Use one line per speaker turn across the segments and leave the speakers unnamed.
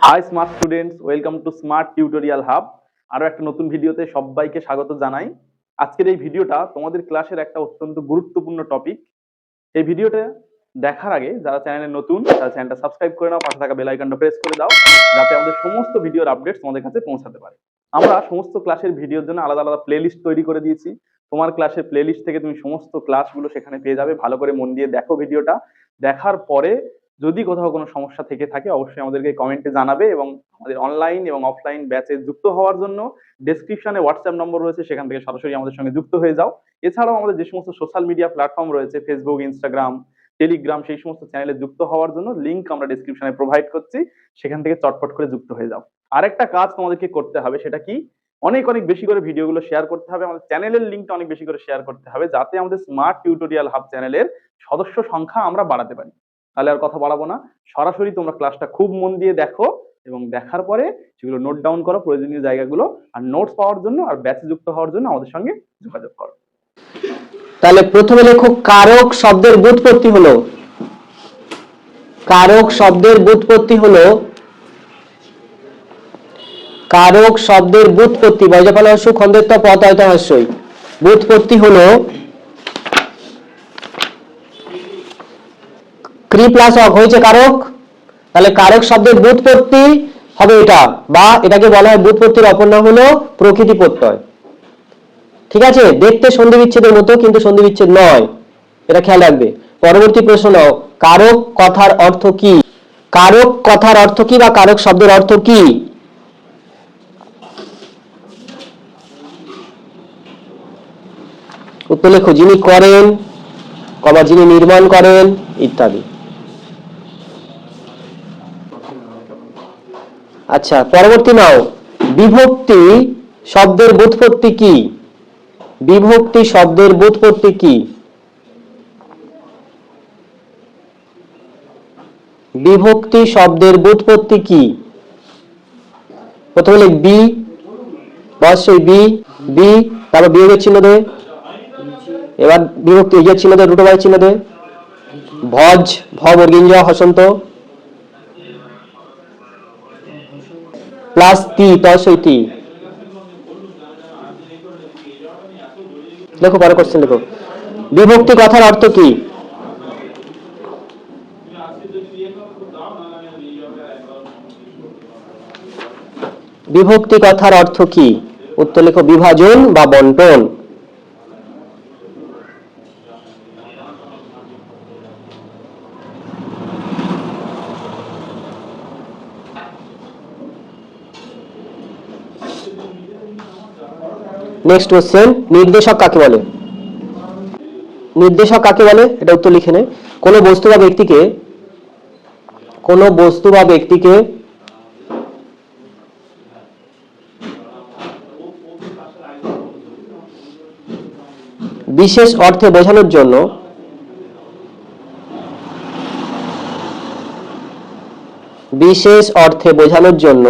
High smart students, welcome to smart tutorial hub. আরো একটা নতুন ভিডিওতে সবাইকে স্বাগত জানাই। আজকের এই ভিডিওটা তোমাদের ক্লাসের একটা অত্যন্ত গুরুত্বপূর্ণ টপিক। এই ভিডিওটা দেখার আগে যারা চ্যানেলে নতুন তারা চ্যানেলটা সাবস্ক্রাইব করে নাও, পাশে থাকা বেল আইকনটা প্রেস করে দাও যাতে আমাদের সমস্ত ভিডিওর আপডেটস তোমাদের কাছে পৌঁছাতে পারে। আমরা সমস্ত ক্লাসের ভিডিওর জন্য আলাদা আলাদা প্লেলিস্ট তৈরি করে দিয়েছি। তোমার ক্লাসের প্লেলিস্ট থেকে তুমি সমস্ত ক্লাসগুলো সেখানে পেয়ে যাবে। ভালো করে মন দিয়ে দেখো ভিডিওটা। দেখার পরে যদি কোথাও কোনো সমস্যা থেকে থাকে অবশ্যই আমাদেরকে কমেন্টে জানাবে, এবং আমাদের অনলাইন এবং অফলাইন ব্যাচে যুক্ত হওয়ার জন্য ডেসক্রিপশনে হোয়াটসঅ্যাপ নম্বর রয়েছে, সেখান থেকে সরাসরি আমাদের সঙ্গে যুক্ত হয়ে যাও। এছাড়াও আমাদের যে সমস্ত সোশ্যাল মিডিয়া প্ল্যাটফর্ম রয়েছে, ফেসবুক, ইনস্টাগ্রাম, টেলিগ্রাম, সেই সমস্ত চ্যানেলে যুক্ত হওয়ার জন্য লিঙ্ক আমরা ডেসক্রিপশনে প্রোভাইড করছি, সেখান থেকে চটপট করে যুক্ত হয়ে যাও। আরেকটা কাজ তোমাদেরকে করতে হবে, সেটা কি, অনেক অনেক বেশি করে ভিডিওগুলো শেয়ার করতে হবে, আমাদের চ্যানেলের লিঙ্কটা অনেক বেশি করে শেয়ার করতে হবে, যাতে আমাদের স্মার্ট টিউটোরিয়াল হাব চ্যানেলের সদস্য সংখ্যা আমরা বাড়াতে পারি। তাহলে আর কথা বাড়াবো না, সরাসরি তোমরা ক্লাসটা খুব মন দিয়ে দেখো এবং দেখার পরে সেগুলো নোট ডাউন করো প্রয়োজনীয় জায়গাগুলো, আর নোটস পাওয়ার জন্য আর ব্যাচে যুক্ত হওয়ার জন্য আমাদের সঙ্গে যোগাযোগ করো।
তাহলে প্রথমে লেখো কারক শব্দের ব্যুৎপত্তি হলো, কারক শব্দের ব্যুৎপত্তি হলো, কারক শব্দের ব্যুৎপত্তি বজ্রফলহস্য খন্ডেত্ব পদ অয়ত হস্যই, ব্যুৎপত্তি হলো ক্রি প্লাস অক হয়েছে কারক। তাহলে কারক শব্দের ব্যুৎপত্তি হবে এটা, বা এটাকে বলা হয় ব্যুৎপত্তির অপর নাম হলো প্রকৃতি প্রত্যয়। ঠিক আছে, দেখতে সন্ধি বিচ্ছেদের মতো কিন্তু সন্ধি বিচ্ছেদ নয়, এটা খেয়াল রাখবে। পরবর্তী প্রশ্ন নাও, কারক কথার অর্থ কি? কারক কথার অর্থ কি বা কারক শব্দের অর্থ কি? উত্তর লেখো, যিনি করেন, কমা যিনি নির্মাণ করেন ইত্যাদি। আচ্ছা, পরবর্তী নাও, বিভক্তি শব্দের ব্যুৎপত্তি কি? বিভক্তি শব্দের ব্যুৎপত্তি কি? বিভক্তি শব্দের ব্যুৎপত্তি কি? প্রথমে লিখ বি, অবশ্যই বি, বি, তারপর বিয়োগের চিহ্ন দে, এবার বিভক্তি ইয়ের চিহ্ন দে, রুটো বাই চিহ্ন দে, ভজ, ভ বর্গিঞ্জ হসন্ত, প্লাস তি, তসই তি। দেখো পরে কোশ্চেন দেখো, বিভক্তি কথার অর্থ কি? বিভক্তি কথার অর্থ কি? উত্তর লেখো, বিভাজন বা বন্টন। নেক্সট কোশ্চেন, নির্দেশক কাকে বলে? নির্দেশক কাকে বলে এটা উত্তর লিখে নে। কোনো বস্তু বা ব্যক্তিকে, কোনো বস্তু বা ব্যক্তিকে বিশেষ অর্থে বোঝানোর জন্য বিশেষ অর্থে বোঝানোর জন্য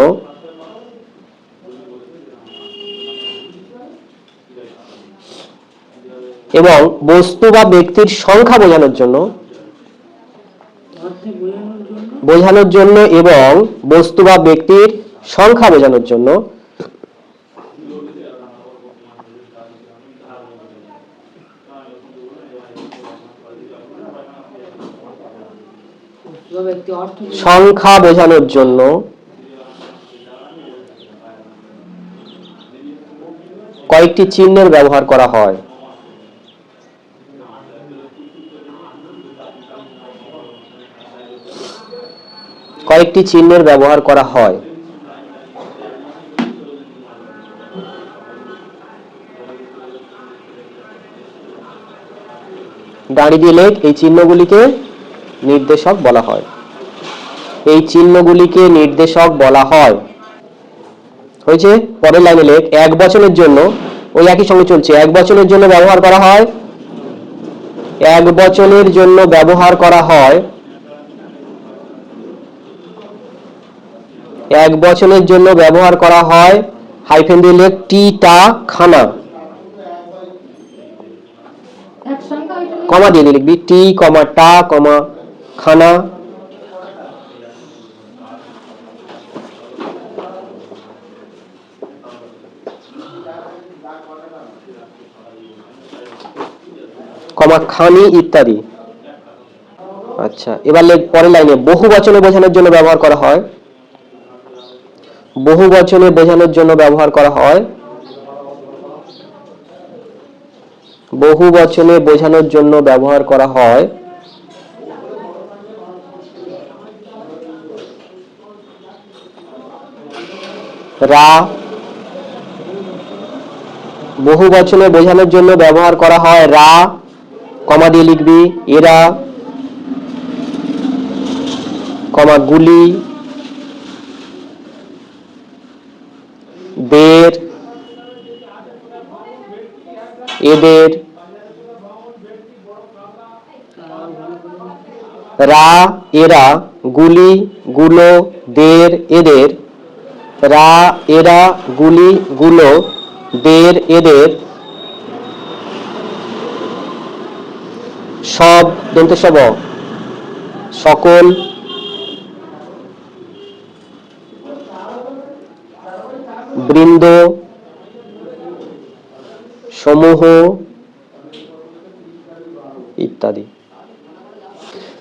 এবং বস্তু বা ব্যক্তির সংখ্যা বোঝানোর জন্য এবং বস্তু বা ব্যক্তির সংখ্যা বোঝানোর জন্য সংখ্যা বোঝানোর জন্য কয়েকটি চিহ্নের ব্যবহার করা হয়। কয়েকটি চিহ্নের ব্যবহার করা হয়। দাঁড়িয়ে দিয়ে লেখ, এই চিহ্নগুলিকে নির্দেশক বলা হয়। এই চিহ্নগুলিকে নির্দেশক বলা হয়। হয়েছে? পরের লাইনে লেখ, এক বচনের জন্য, ওই একই সঙ্গে চলছে, এক বচনের জন্য ব্যবহার করা হয়, এক বচনের জন্য ব্যবহার করা হয়, এক বচনের জন্য ব্যবহার করা হয়, হাইফেন দিয়ে লেখ, টি টা খানা, কমা দিয়ে লিখবি, টি কমা টা কমা খানা। কমা খানি ইত্যাদি। আচ্ছা, এবার পরের লাইনে বহু বচনে বোঝানোর জন্য ব্যবহার করা হয়, বহু বচনে বোঝানোর জন্য ব্যবহার করা হয়, বহু বচনে বোঝানোর জন্য ব্যবহার করা হয় রা। বহু বচনে বোঝানোর জন্য ব্যবহার করা হয় রা, কমা দিয়ে লিখবি এরা, কমা গুলি, দের, এদের, রা, এরা, গুলি, গুলো, দের, এদের, রা, এরা, গুলি, গুলো, দের, এদের, সব, দন্ত সব, সকল, বৃন্দ, সমূহ ইত্যাদি।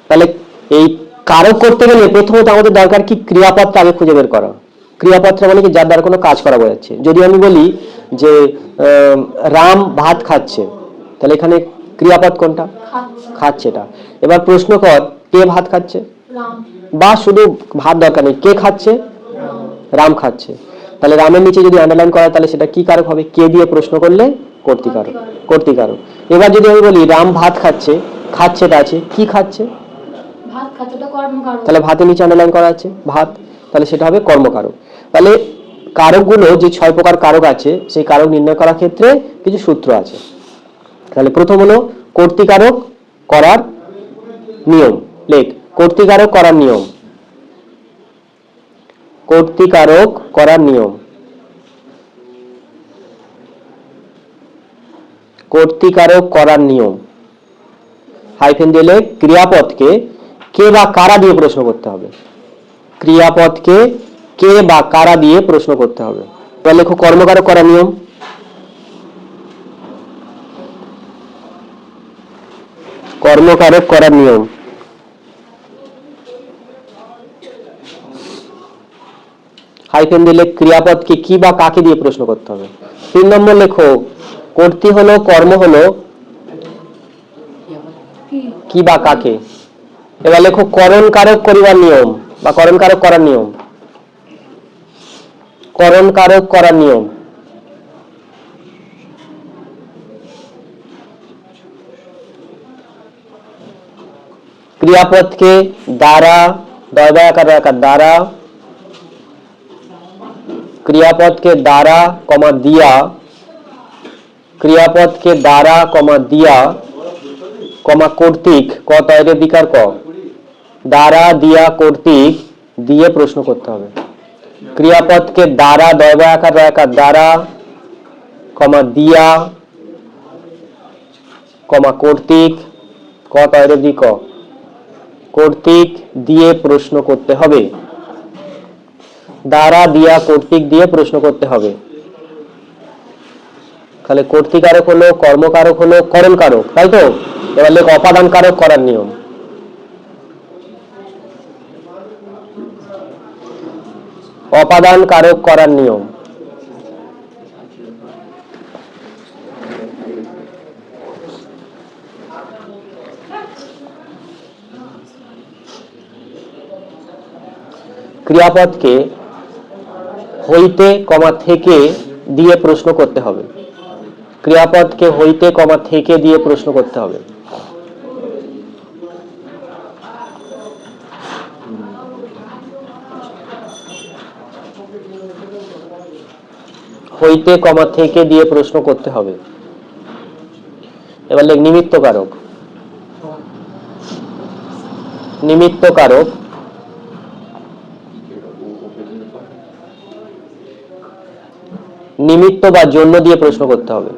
তাহলে এই কারক করতে গেলে প্রথমত আমাদের দরকার কি ক্রিয়াপদটা আগে খুঁজে বের করা। ক্রিয়াপদটা মানে কি যার দ্বারা কোনো কাজ করা বোঝাচ্ছে। যদি আমি বলি যে রাম ভাত খাচ্ছে, তাহলে এখানে ক্রিয়াপদ কোনটা? খাচ্ছেটা। এবার প্রশ্ন কর কে ভাত খাচ্ছে, বা শুধু ভাত দরকার নেই, কে খাচ্ছে? রাম খাচ্ছে। তাহলে রামের নিচে যদি আন্ডারলাইন করা তাহলে সেটা কি কারক হবে? কে দিয়ে প্রশ্ন করলে কর্তৃকারক, কর্তৃকারক। এবার যদি আমি বলি রাম ভাত খাচ্ছে, খাচ্ছেটা আছে, কি খাচ্ছে? তাহলে ভাতের নিচে আন্ডারলাইন করা আছে ভাত, তাহলে সেটা হবে কর্মকারক। তাহলে কারকগুলো যে 6 প্রকার কারক আছে সেই কারক নির্ণয় করার ক্ষেত্রে কিছু সূত্র আছে। তাহলে প্রথম হলো কর্তৃকারক করার নিয়ম। লেখ কর্তৃকারক করার নিয়ম, কর্তৃকারক করার নিয়ম, কর্তৃকারক করার নিয়ম। হাইফেন দিলে ক্রিয়াপদকে কে বা কারা দিয়ে প্রশ্ন করতে হবে, ক্রিয়াপদকে কে বা কারা দিয়ে প্রশ্ন করতে হবে। তাহলে লেখো কর্মকারক করার নিয়ম, কর্মকারক করার নিয়ম। হাইফেন দিলে ক্রিয়াপদকে কি বা কাকে দিয়ে প্রশ্ন করতে হবে। 3 নম্বর লেখো কর্তৃ হলো, কর্ম হলো, কি বা কাকে। এবার লেখো করণ কারক করিবার নিয়ম বা করণ কারক করার নিয়ম, করণ কারক করার নিয়ম। ক্রিয়াপদকে দ্বারা, দ্বারা, দ্বারা, ক্রিয়াপদকে দ্বারা কমা দিয়া, ক্রিয়াপদকে দ্বারা কমা দিয়া, কমা কর্তৃক, ক তয়ের বিকার ক, দ্বারা দিয়া কর্তৃক দিয়ে প্রশ্ন করতে হবে। ক্রিয়াপদকে দ্বারা, দয়বায়াকার দ্বারা, কমা দিয়া, কমা কর্তৃক, ক তয়ের বিক, কর্তৃক দিয়ে প্রশ্ন করতে হবে। দ্বারা দিয়া কর্তৃক দিয়ে প্রশ্ন করতে হবে। তাহলে কর্তৃকারক হলো, কর্মকারক হলো, করণ কারক, তাই তো? এবার লেখ অপাদান কারক করার নিয়ম। অপাদান কারক করার নিয়ম। ক্রিয়াপদকে হইতে কমা থেকে দিয়ে প্রশ্ন করতে হবে। ক্রিয়াপদকে হইতে কমা থেকে দিয়ে প্রশ্ন করতে হবে। হইতে কমা থেকে দিয়ে প্রশ্ন করতে হবে। এবার লেখ নিমিত্ত কারক। নিমিত্ত কারক, নিমিত্ত বা জন্য দিয়ে প্রশ্ন করতে হবে।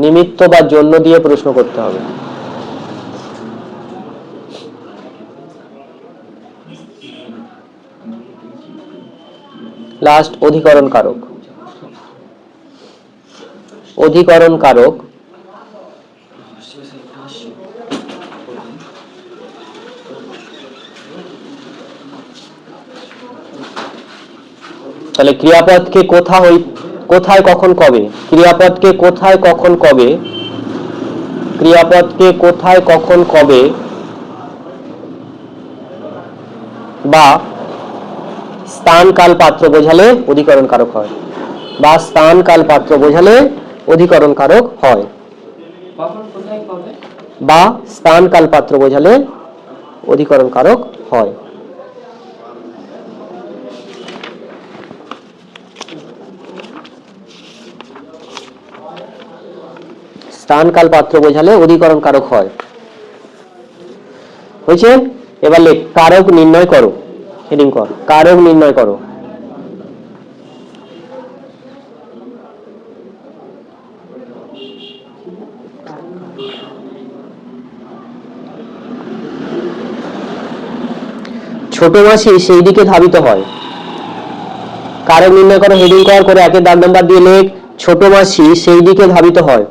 নিমিত্ত বা জন্য দিয়ে প্রশ্ন করতে হবে। লাস্ট অধিকরণ কারক। অধিকরণ কারক তাহলে ক্রিয়াপদকে কোথায় কখন কবে, ক্রিয়াপদকে কোথায় কখন কবে, ক্রিয়াপদকে কোথায় কখন কবে বা স্থান কাল পাত্র বোঝালে অধিকরণ কারক হয়, বা স্থান কাল পাত্র বোঝালে অধিকরণ কারক হয়, বা স্থান কাল পাত্র বোঝালে অধিকরণ কারক হয়। স্থান কাল পাত্র বোঝালে অধিকরণ কারক হয়। হয়েছে? এবার লেখ কারক নির্ণয় করো, হেডিং কর কারক নির্ণয় করো। ছোট মাসি সেই দিকে ধাবিত হয়। কারক নির্ণয় করো, হেডিং কর, করে একের দাগ নাম্বার দিয়ে লেখ ছোট মাসি সেই দিকে ধাবিত হয়।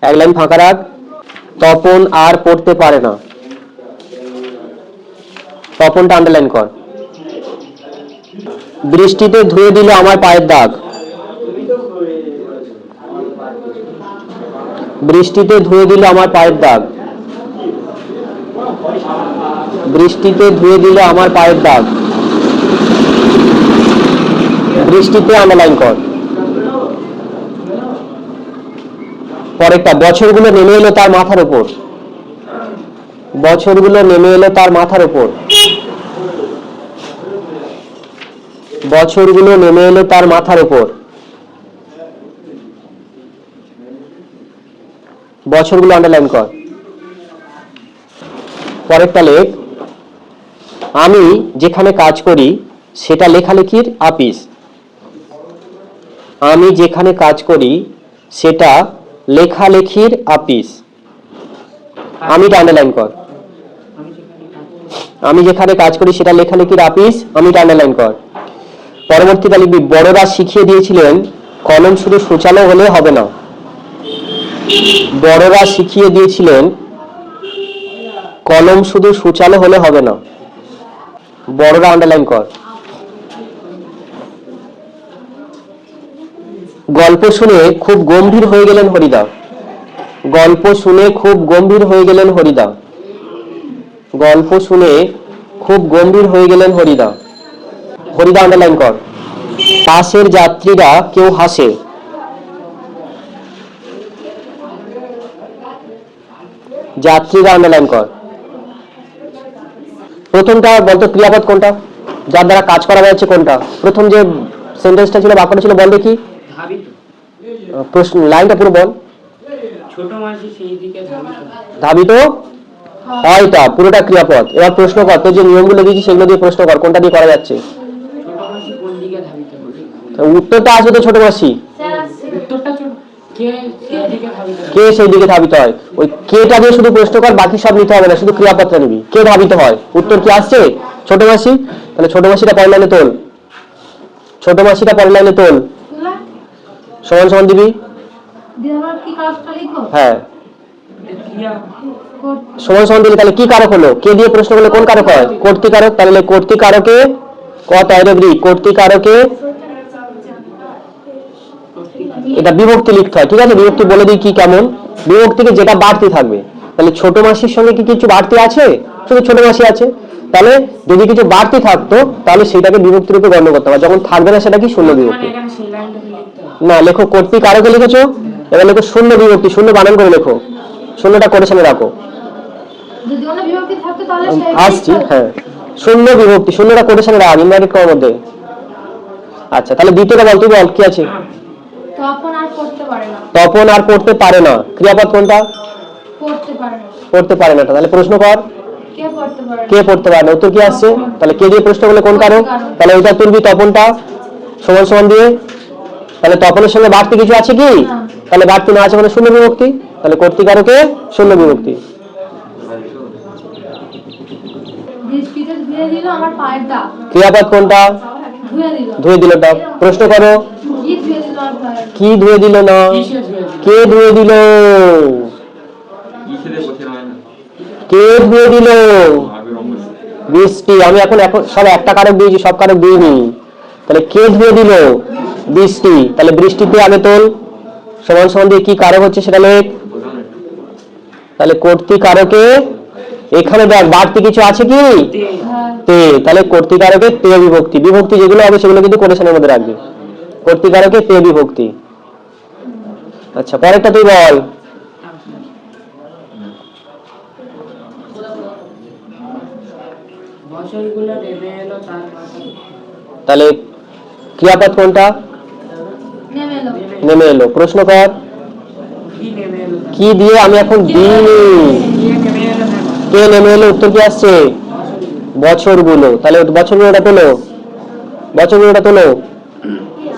এক লাইন ফাঁকা রাখ। তপন আর পড়তে পারে না, তপনটা আন্ডারলাইন কর। বৃষ্টিতে ধুয়ে দিল আমার পায়ের দাগ, বৃষ্টিতে ধুয়ে দিল আমার পায়ের দাগ, বৃষ্টিতে ধুয়ে দিল আমার পায়ের দাগ, বৃষ্টিতে আন্ডারলাইন কর। পরেরটা বছরগুলো নেমে এলো তার মাথার উপর, বছরগুলো নেমে এলো তার মাথার উপর, বছরগুলো নেমে এলো তার মাথার উপর, বছরগুলো আন্ডারলাইন কর। পরেরটা লেখ আমি যেখানে কাজ করি সেটা লেখালেখির আপিস, আমি যেখানে কাজ করি সেটা লেখালেখির আপিস, আমিটা আন্ডারলাইন কর। আমি যেখানে কাজ করি সেটা লেখালেখির আপিস, আমিটা আন্ডারলাইন কর। পরবর্তীতে লিখবি বড়রা শিখিয়ে দিয়েছিলেন কলম শুধু সূচালো হলে হবে না, বড়রা শিখিয়ে দিয়েছিলেন কলম শুধু সূচালো হলে হবে না, বড়রা আন্ডারলাইন কর। গল্প শুনে খুব গম্ভীর হয়ে গেলেন হরিদা, গল্প শুনে খুব গম্ভীর হয়ে গেলেন হরিদা, গল্প শুনে খুব গম্ভীর হয়ে গেলেন হরিদা, হরিদা আন্ডারলাইন কর। বাসের যাত্রীরা কেউ হাসে, যাত্রীরা আন্ডারলাইন কর। প্রথমটা বলতো ক্রিয়াপদ কোনটা, যার দ্বারা কাজ করা হয়েছে কোনটা, প্রথম যে সেন্টেন্সটা ছিল বাক্যটা ছিল বল দেখি, প্রশ্ন লাইনটা পুরো বল।
ছোট মাসি সেই দিকে
ধাবিত হয়টা পুরোটা ক্রিয়াপদ। এবার প্রশ্ন কর, তোর যে নিয়মগুলো দিয়েছি সেগুলো দিয়ে প্রশ্ন কর, কোনটা দিয়ে করা যাচ্ছে।
ছোট মাসি কোন দিকে ধাবিত হবে,
উত্তরটা আসবে তো ছোট মাসি,
উত্তরটা কে সেই দিকে ধাবিত হয়,
কে সেই দিকে ধাবিত হয়, ওই কেটা দিয়ে শুধু প্রশ্ন কর, বাকি সব নিতে হবে না, শুধু ক্রিয়াপদটা নিবি। কে ধাবিত হয়, উত্তর কি আসছে ছোট মাসি, তাহলে ছোট মাসিটা পরের লাইনে তোল, ছোট মাসিটা পরের লাইনে তোল, সমান সমান দিবি, হ্যাঁ সমান সমান দিলে তাহলে কি কারক হলো, কে দিয়ে প্রশ্ন করলে কোন কারক হয়, কর্তৃকারক। তাহলে কর্তৃকারকে কর্তৃকারকে এটা বিভক্তি লিখতে হয়, ঠিক আছে। বিভক্তি বলে দিই কি কেমন, বিভক্তিকে যেটা বাড়তি থাকবে। তাহলে ছোট মাসির সঙ্গে কি কিছু বাড়তি আছে, শুধু ছোট মাসি আছে, তাহলে যদি কিছু বাড়তি থাকতো তাহলে সেটাকে বিভক্তি রূপে গণ্য করতে হবে, যখন থাকবে না সেটা কি শূন্য বিভক্তি। না লেখো কর্তৃকারকে লিখেছো, এবার লেখো শূন্য বিভক্তি, শূন্য বানান করে লেখো, শূন্যটা কোটেশনে রাখো, আসছি হ্যাঁ, শূন্য বিভক্তি, শূন্যটা কোটেশনে রাখ ইনভার্টেড কমার মধ্যে। আচ্ছা তাহলে দ্বিতীয়টা বল, তুই বল কি আছে।
তপন আর পড়তে পারে না,
তপন আর পড়তে পারে না, ক্রিয়াপদ কোনটা,
পড়তে পারে না,
পড়তে পারে না। তাহলে প্রশ্ন কর
কে পড়তে পারে না,
কে পড়তে পারে না, উত্তর কি আসছে, তাহলে কে দিয়ে প্রশ্ন করলে কোন কারক, তাহলে ওইটা তুলবি তপনটা সমান সমান দিয়ে। তাহলে তপনের সঙ্গে বাড়তি কিছু আছে কি, তাহলে বাড়তি না আছে মানে শূন্য বিভক্তি, তাহলে কর্তৃকারকে শূন্য বিভক্তি।
বৃষ্টিতে ধুয়ে দিল আমার পায়ের দাগ,
ক্রিয়াপদ কোনটা,
ধুয়ে দিল,
ধুয়ে দিল দাগ। প্রশ্ন করো
কি ধুয়ে দিল আর ভাই?
কি ধুয়ে দিল না?
কিসে ধুয়ে দিল?
কে ধুয়ে দিল? কে ধুয়ে দিল? বৃষ্টি। আমি এখন এখন সব একটা কারক দিয়েছি, সব কারক দিইনি। তাহলে কে ধুয়ে দিল? বৃষ্টি। তাহলে বৃষ্টিতে আগে তোল, সমান সমান দিয়ে কি কারক হচ্ছে সেটা লেখ। তাহলে কর্তৃকারকে এখানে দেখ বাড়তি কিছু আছে কি?
হ্যাঁ।
তে। তাহলে কর্তৃকারকে তে বিভক্তি। বিভক্তি যেগুলো হবে সেগুলো কিন্তু কোটেশনের মধ্যে রাখবে। কর্তৃকারকে তে বিভক্তি। আচ্ছা, পরেরটা তুই বল।
বছরগুলো নেমে এলো তার মাঝে।
তাহলে ক্রিয়াপদ কোনটা?
নেমে এলো।
নেমে এলো। প্রশ্ন কর।
কি নেমে এলো তার?
কি দিয়ে আমি এখন দিইনি।
কে নেমে এলো তার মাঝে?
কে নেমে এলো? উত্তর কি আসছে? বছরগুলো। তাহলে বছরগুলোটা তোলো, বছরগুলোটা তোলো।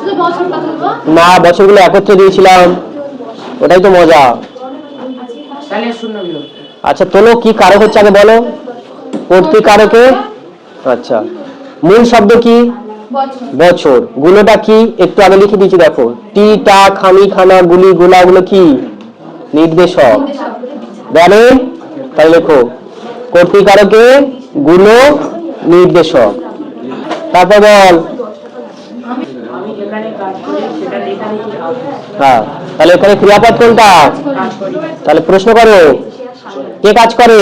শুধু বছর কথা বলবো।
না, বছরগুলো একত্রে দিয়েছিলাম, ওটাই তো মজা।
তাহলে শূন্য বিভক্তি।
আচ্ছা তোলো, কি কারক হচ্ছে আগে বলো। কর্তৃকারকে। আচ্ছা, মূল শব্দ কি?
বছর।
বছর। গুলোটা কি একটু আগে লিখে দিয়েছি দেখো। টি টা খামি খানা গুলি গোলা গুলো কি? নির্দেশক। জানে? তাই লেখো কর্তৃকারকে গুলো নির্দেশক। তারপর বল।
আমি যেখানে কাজ করি সেটা লেখা লিখি
হ্যাঁ, তাহলে এখানে ক্রিয়াপদ কোনটা?
কাজ করি।
তাহলে প্রশ্ন করো, কে কাজ করে?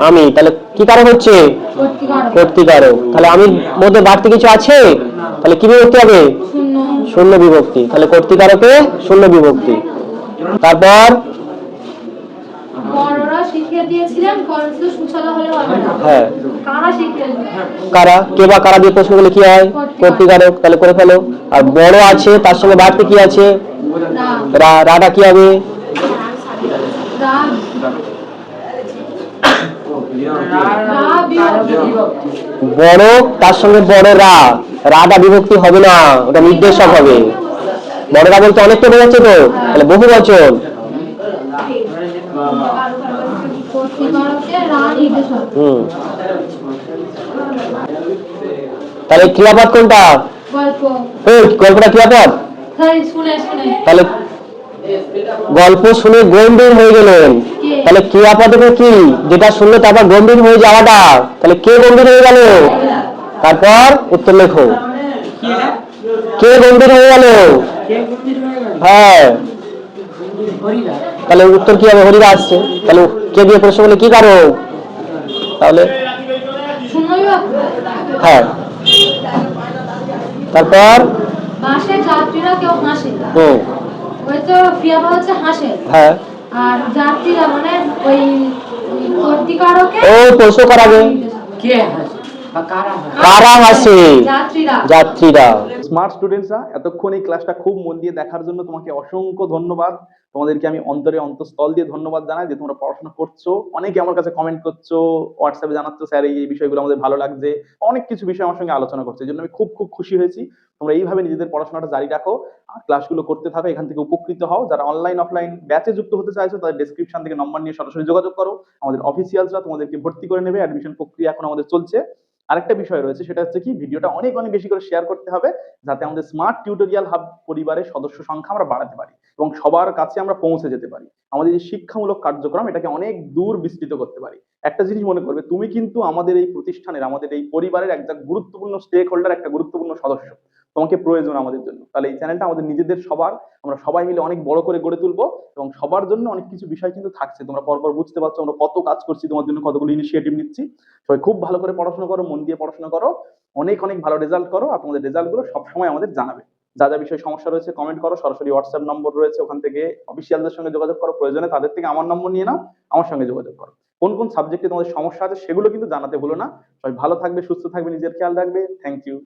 আমি। তাহলে কি কারক হচ্ছে?
কর্তৃকারক।
কর্তৃকারক। তাহলে আমি মধ্যে বাড়তি কিছু আছে? তাহলে কি বিভক্তি হবে?
শূন্য।
শূন্য বিভক্তি। তাহলে কর্তৃকারকে শূন্য বিভক্তি। তারপর
বড়রা শিখিয়ে দিয়েছিলেন কলেজ শুধু সুচালো হলে হবে না।
হ্যাঁ,
কারা শিখিয়ে দিল?
কারা? কে বা কারা দিয়ে প্রশ্ন করলে কি হয়? কর্তৃকারক। তাহলে করে ফেলো। আর বড় আছে, তার সঙ্গে বাড়তি কি আছে?
রা।
রাটা কি হবে?
রা। রা বিভক্তি।
বিভক্তি।
বড় তার সঙ্গে বড় রাটা বিভক্তি হবে না, ওটা নির্দেশক হবে। বড়রা বলতে অনেকটা বোঝাচ্ছে তো, তাহলে বহু বচন।
কর্তৃকারকে রা নির্দেশক।
তাহলে ক্রিয়াপদ কোনটা?
গল্প।
গল্পটা ক্রিয়াপদ।
হ্যাঁ, শুনে শুনে।
তাহলে গল্প শুনে গম্ভীর হয়ে গেলেন, তাহলে ক্রিয়াপদকে কি যেটা শুনলো তারপর গম্ভীর হয়ে যাওয়াটা, তাহলে কে গম্ভীর হয়ে গেল? তারপর উত্তর লেখো।
কি এটা?
কে গম্ভীর হয়ে গেল?
কে গম্ভীর হয়ে গেল?
হ্যাঁ,
হরিদা।
তাহলে উত্তর কি হবে? হরিদা আসছে। তাহলে কে দিয়ে প্রশ্ন করলে কি কারক? তাহলে
শূন্য বিভক্তি।
হ্যাঁ, তারপর
বাসে যাত্রীরা কেউ হাসে।
হুম,
ওই তো ক্রিয়াপদ হচ্ছে হাসে।
হ্যাঁ,
আর যাত্রীরা মানে ওই ওই কর্তৃকারকে
ও প্রশ্ন কর আগে।
কে হাসে বা কারা হাসে?
কারা হাসে?
যাত্রীরা।
যাত্রীরা।
স্মার্ট স্টুডেন্টসরা, এতক্ষণ এই ক্লাসটা খুব মন দিয়ে দেখার জন্য তোমাকে অসংখ্য ধন্যবাদ। তোমাদেরকে আমি অন্তরে অন্তঃস্থল দিয়ে ধন্যবাদ জানাই যে তোমরা পড়াশোনা করছো। অনেকে আমার কাছে কমেন্ট করছো, হোয়াটসঅ্যাপে জানাচ্ছো স্যার এই বিষয়গুলো আমাদের ভালো লাগছে, অনেক কিছু বিষয় আমার সঙ্গে আলোচনা করছে। এই জন্য আমি খুব খুব খুশি হয়েছি। তোমরা এইভাবে নিজেদের পড়াশোনাটা জারি রাখো আর ক্লাসগুলো করতে থাকো, এখান থেকে উপকৃত হও। যারা অনলাইন অফলাইন ব্যাচে যুক্ত হতে চাইছো তাদের ডেসক্রিপশন থেকে নম্বর নিয়ে সরাসরি যোগাযোগ করো। আমাদের অফিসিয়ালসরা তোমাদেরকে ভর্তি করে নেবে। অ্যাডমিশন প্রক্রিয়া এখন আমাদের চলছে। আরেকটা বিষয় রয়েছে, সেটা হচ্ছে কি ভিডিওটা অনেক অনেক বেশি করে শেয়ার করতে হবে, যাতে আমাদের স্মার্ট টিউটোরিয়াল হাব পরিবারের সদস্য সংখ্যা আমরা বাড়াতে পারি এবং সবার কাছে আমরা পৌঁছে যেতে পারি। আমাদের এই শিক্ষামূলক কার্যক্রম এটাকে অনেক দূর বিস্তৃত করতে পারি। একটা জিনিস মনে করবে, তুমি কিন্তু আমাদের এই প্রতিষ্ঠানের, আমাদের এই পরিবারের একটা গুরুত্বপূর্ণ স্টেক হোল্ডার, একটা গুরুত্বপূর্ণ সদস্য। তোমাকে প্রয়োজন আমাদের জন্য। তাহলে এই চ্যানেলটা আমাদের নিজেদের সবার, আমরা সবাই মিলে অনেক বড় করে গড়ে তুলবো এবং সবার জন্য অনেক কিছু বিষয় কিন্তু থাকছে। তোমরা পরপর বুঝতে পারছো আমরা কত কাজ করছি, তোমার জন্য কতগুলো ইনিশিয়েটিভ নিচ্ছি। সবাই খুব ভালো করে পড়াশোনা করো, মন দিয়ে পড়াশোনা করো, অনেক অনেক ভালো রেজাল্ট করো আর তোমাদের রেজাল্ট গুলো সবসময় আমাদের জানাবে। যা যা বিষয়ে সমস্যা রয়েছে কমেন্ট করো, সরাসরি হোয়াটসঅ্যাপ নম্বর রয়েছে, ওখান থেকে অফিসিয়ালদের সঙ্গে যোগাযোগ করো, প্রয়োজনে তাদের থেকে আমার নম্বর নিয়ে নাও, আমার সঙ্গে যোগাযোগ করো। কোন কোন সাবজেক্টে তোমাদের সমস্যা আছে সেগুলো কিন্তু জানাতে ভুলো না। সবাই ভালো থাকবে, সুস্থ থাকবে, নিজের খেয়াল রাখবে। Thank you.